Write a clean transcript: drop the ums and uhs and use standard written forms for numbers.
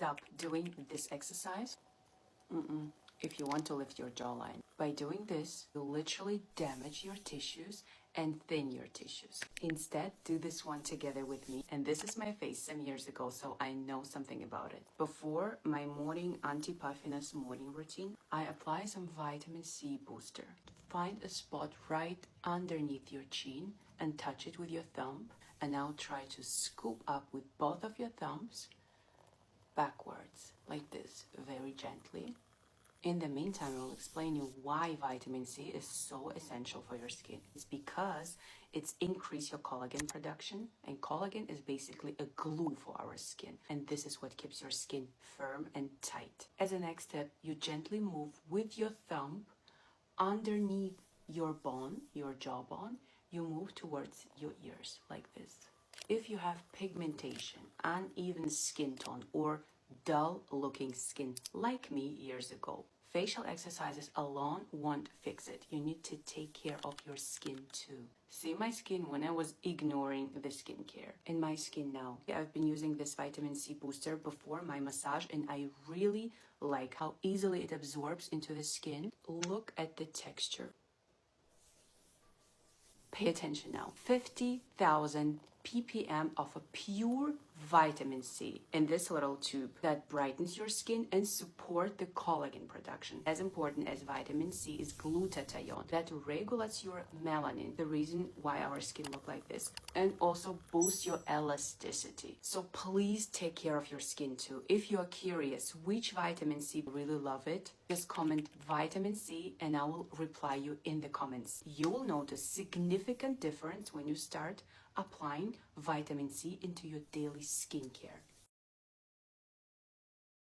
stop doing this exercise if you want to lift your jawline. By doing this, you literally damage your tissues and thin your tissues. Instead, do this one together with me. And this is my face some years ago, so I know something about it. Before my morning anti-puffiness morning routine, I apply some vitamin C booster. Find a spot right underneath your chin and touch it with your thumb. And now try to scoop up with both of your thumbs backwards, like this, very gently. In the meantime, I'll explain you why vitamin C is so essential for your skin. It's because it's increase your collagen production, and collagen is basically a glue for our skin. And this is what keeps your skin firm and tight. As a next step, you gently move with your thumb underneath your bone, your jawbone. You move towards your ears like this. If you have pigmentation, uneven skin tone, or dull looking skin like me years ago, facial exercises alone won't fix it. You need to take care of your skin too. See my skin when I was ignoring the skincare. And my skin now. I've been using this vitamin C booster before my massage, and I really like how easily it absorbs into the skin. Look at the texture. Pay attention now. 50,000 ppm of a pure vitamin C in this little tube that brightens your skin and support the collagen production. As important as vitamin C is glutathione that regulates your melanin, the reason why our skin look like this, and also boosts your elasticity. So please take care of your skin too. If you are curious which vitamin C, really love it, just comment vitamin C and I will reply you in the comments. You will notice significant difference when you start applying vitamin C into your daily skincare.